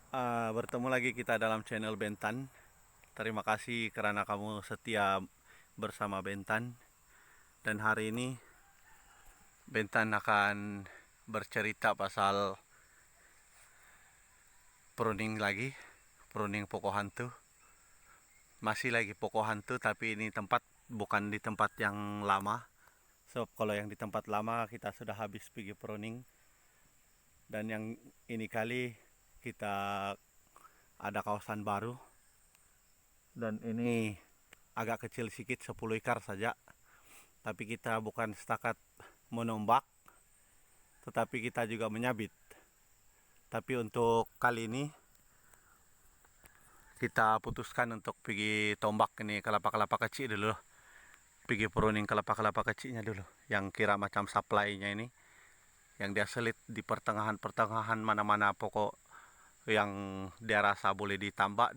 Bertemu lagi kita dalam channel Bentan. Terima kasih karena kamu setia bersama Bentan. Dan hari ini Bentan akan bercerita pasal pruning lagi, pruning pokok hantu. Masih lagi pokok hantu, tapi ini tempat bukan di tempat yang lama. Sebab kalau yang di tempat lama kita sudah habis pergi pruning. Dan yang ini kali kita ada kawasan baru. Dan ini agak kecil sedikit, 10 ekar saja. Tapi kita bukan setakat menombak, tetapi kita juga menyabit. Tapi untuk kali ini kita putuskan untuk pergi tombak ini kelapa-kelapa kecil dulu. Pergi pruning kelapa-kelapa kecilnya dulu, yang kira macam supply-nya ini, yang dia selit di pertengahan-pertengahan mana-mana pokok yang dia rasa boleh ditambah,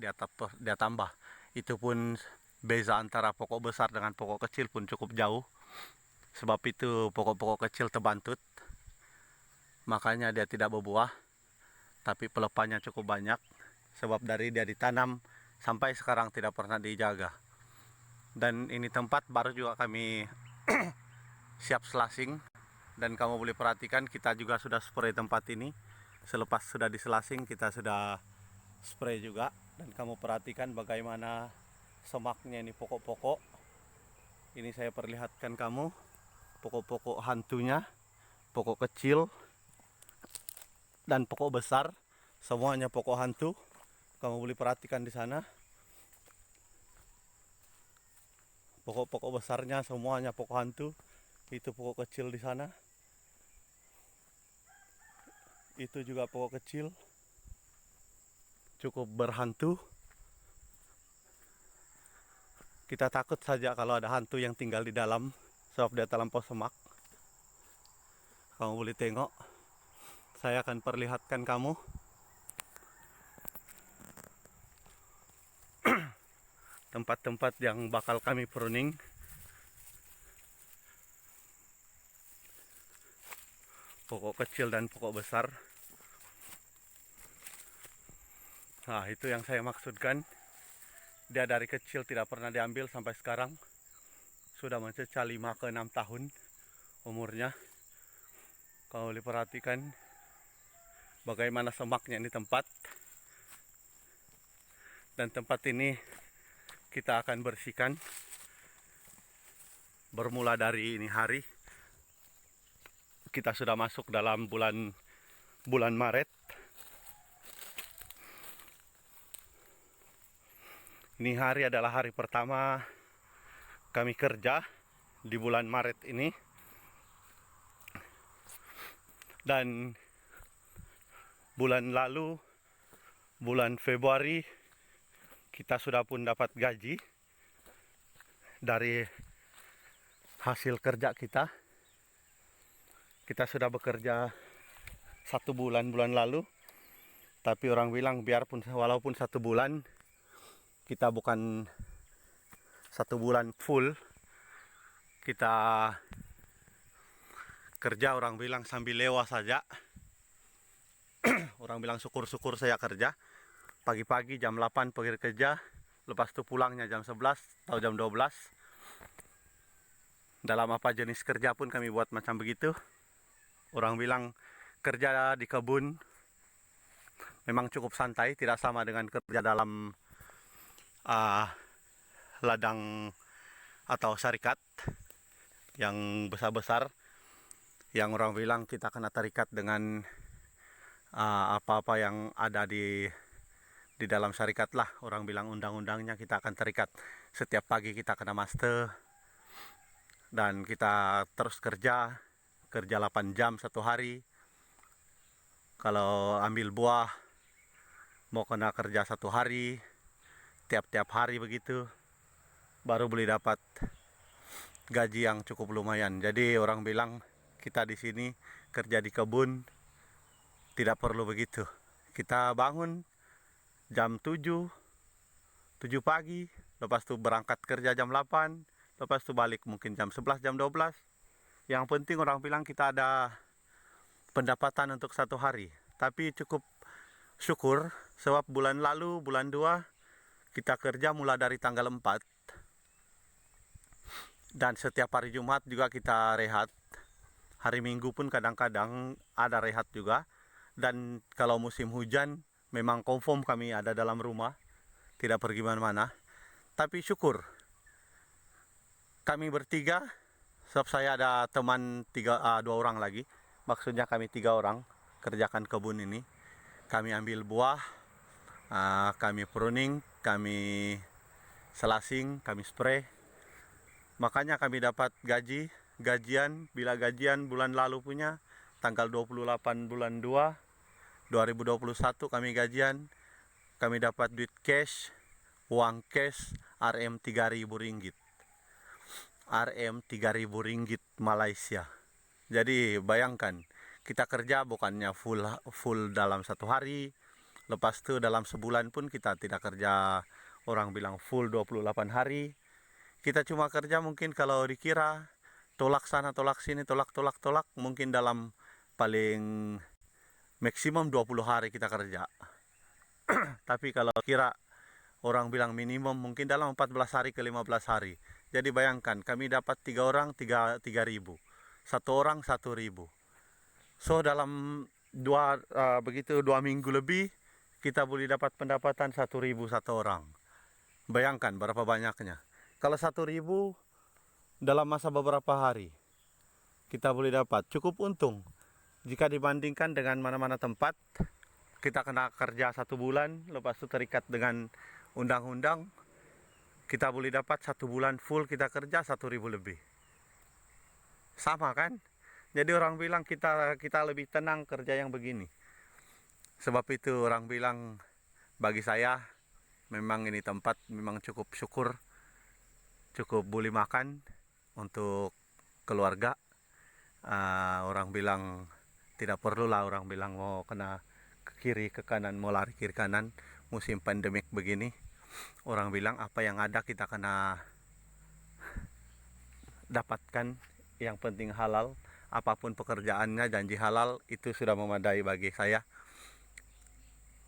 dia tambah. Itu pun beza antara pokok besar dengan pokok kecil pun cukup jauh. Sebab itu pokok-pokok kecil terbantut, makanya dia tidak berbuah. Tapi pelepahnya cukup banyak, sebab dari dia ditanam sampai sekarang tidak pernah dijaga. Dan ini tempat baru juga kami siap selasing. Dan kamu boleh perhatikan kita juga sudah spray tempat ini. Selepas sudah diselasing kita sudah spray juga. Dan kamu perhatikan bagaimana semaknya ini pokok-pokok. Ini saya perlihatkan kamu pokok-pokok hantunya, pokok kecil dan pokok besar, semuanya pokok hantu. Kamu boleh perhatikan di sana. Pokok-pokok besarnya semuanya pokok hantu. Itu pokok kecil di sana. Itu juga pokok kecil. Cukup berhantu. Kita takut saja kalau ada hantu yang tinggal di dalam, sebab dia terlampau semak. Kamu boleh tengok. Saya akan perlihatkan kamu tempat-tempat yang bakal kami pruning. Pokok kecil dan pokok besar. Nah, itu yang saya maksudkan. Dia dari kecil tidak pernah diambil sampai sekarang. Sudah mencecah 5 ke 6 tahun umurnya. Kalau diperhatikan bagaimana semaknya ini tempat. Dan tempat ini kita akan bersihkan. Bermula dari ini hari. Kita sudah masuk dalam bulan Maret. Ini hari adalah hari pertama kami kerja di bulan Maret ini. Dan bulan lalu, bulan Februari, kita sudah pun dapat gaji dari hasil kerja kita. Kita sudah bekerja 1 bulan lalu. Tapi orang bilang biarpun walaupun 1 bulan, kita bukan 1 bulan full. Kita kerja, orang bilang sambil lewat saja. Orang bilang syukur-syukur saya kerja. Pagi-pagi jam 8 pergi kerja. Lepas itu pulangnya jam 11 atau jam 12. Dalam apa jenis kerja pun kami buat macam begitu. Orang bilang kerja di kebun memang cukup santai. Tidak sama dengan kerja dalam ladang atau syarikat yang besar-besar, yang orang bilang kita kena terikat dengan apa-apa yang ada di dalam syarikat lah. Orang bilang undang-undangnya kita akan terikat. Setiap pagi kita kena master dan kita terus kerja 8 jam 1 hari. Kalau ambil buah mau kena kerja 1 hari, tiap-tiap hari begitu, baru boleh dapat gaji yang cukup lumayan. Jadi orang bilang kita di sini kerja di kebun tidak perlu begitu. Kita bangun jam 7 pagi, lepas itu berangkat kerja jam 8, lepas itu balik mungkin jam 11, jam 12. Yang penting orang bilang kita ada pendapatan untuk 1 hari. Tapi cukup syukur sebab bulan lalu, bulan 2 kita kerja mulai dari tanggal 4 dan setiap hari Jumat juga kita rehat. Hari Minggu pun kadang-kadang ada rehat juga. Dan kalau musim hujan memang confirm kami ada dalam rumah, tidak pergi mana-mana. Tapi syukur kami bertiga, sebab saya ada teman 2 orang lagi. Maksudnya kami 3 orang kerjakan kebun ini. Kami ambil buah, kami pruning, kami selasing, kami spray. Makanya kami dapat gajian, bila gajian bulan lalu punya tanggal 28 bulan 2 2021 kami gajian, kami dapat duit cash, uang cash Rp3.000. Rp3.000 Malaysia. Jadi bayangkan, kita kerja bukannya full dalam 1 hari, lepas itu dalam sebulan pun kita tidak kerja, orang bilang full 28 hari. Kita cuma kerja mungkin kalau dikira tolak sana, tolak sini, tolak, mungkin dalam paling maksimum 20 hari kita kerja. Tapi kalau kira orang bilang minimum mungkin dalam 14 hari ke 15 hari. Jadi bayangkan, kami dapat 3 orang 3.000, 1 orang 1.000. So dalam 2 minggu lebih kita boleh dapat pendapatan 1.000 1 orang. Bayangkan berapa banyaknya. Kalau 1.000 dalam masa beberapa hari kita boleh dapat, cukup untung. Jika dibandingkan dengan mana-mana tempat, kita kena kerja 1 bulan, lepas itu terikat dengan undang-undang, kita boleh dapat 1 bulan full kita kerja 1.000 lebih. Sama kan? Jadi orang bilang kita lebih tenang kerja yang begini. Sebab itu orang bilang, bagi saya memang ini tempat memang cukup syukur, cukup boleh makan untuk keluarga. Orang bilang tidak perlulah orang bilang mau kena ke kiri ke kanan, mau lari kiri kanan musim pandemik begini. Orang bilang apa yang ada kita kena dapatkan, yang penting halal. Apapun pekerjaannya, janji halal itu sudah memadai bagi saya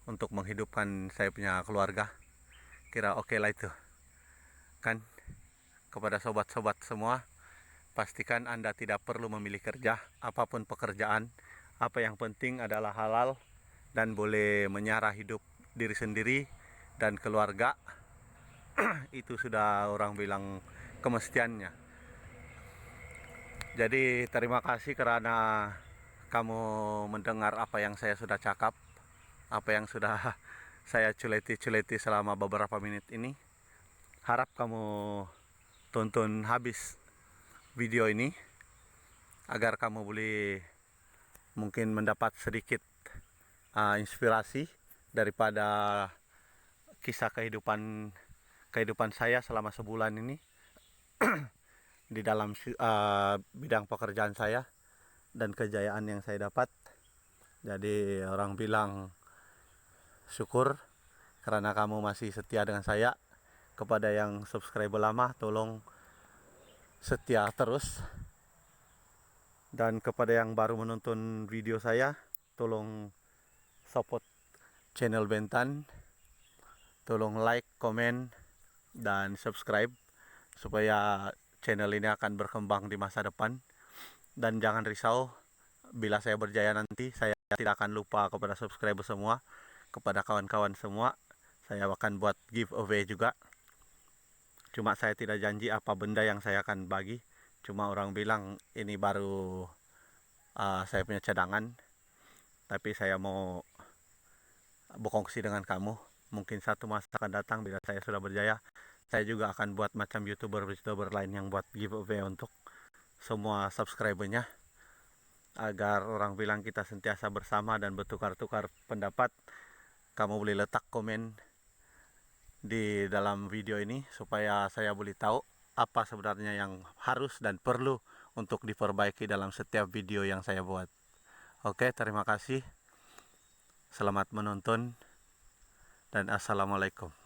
untuk menghidupkan saya punya keluarga. Kira oke lah itu kan. Kepada sobat-sobat semua, pastikan Anda tidak perlu memilih kerja, apapun pekerjaan. Apa yang penting adalah halal dan boleh menyara hidup diri sendiri dan keluarga. Itu sudah orang bilang kemestiannya. Jadi terima kasih karena kamu mendengar apa yang saya sudah cakap, apa yang sudah saya culeti-culeti selama beberapa menit ini. Harap kamu tonton habis video ini agar kamu boleh mungkin mendapat sedikit inspirasi daripada kisah kehidupan saya selama sebulan ini di dalam bidang pekerjaan saya dan kejayaan yang saya dapat. Jadi orang bilang syukur karena kamu masih setia dengan saya. Kepada yang subscriber lama, tolong setia terus. Dan kepada yang baru menonton video saya, tolong support channel Bentan. Tolong like, komen, dan subscribe supaya channel ini akan berkembang di masa depan. Dan jangan risau, bila saya berjaya nanti, saya tidak akan lupa kepada subscriber semua, kepada kawan-kawan semua. Saya akan buat giveaway juga. Cuma saya tidak janji apa benda yang saya akan bagi. Cuma orang bilang ini baru saya punya cadangan. Tapi saya mau berkongsi dengan kamu. Mungkin satu masa akan datang bila saya sudah berjaya, saya juga akan buat macam YouTuber lain yang buat giveaway untuk semua subscribernya, agar orang bilang kita sentiasa bersama dan bertukar-tukar pendapat. Kamu boleh letak komen di dalam video ini supaya saya boleh tahu apa sebenarnya yang harus dan perlu untuk diperbaiki dalam setiap video yang saya buat. Oke, terima kasih. Selamat menonton dan assalamualaikum.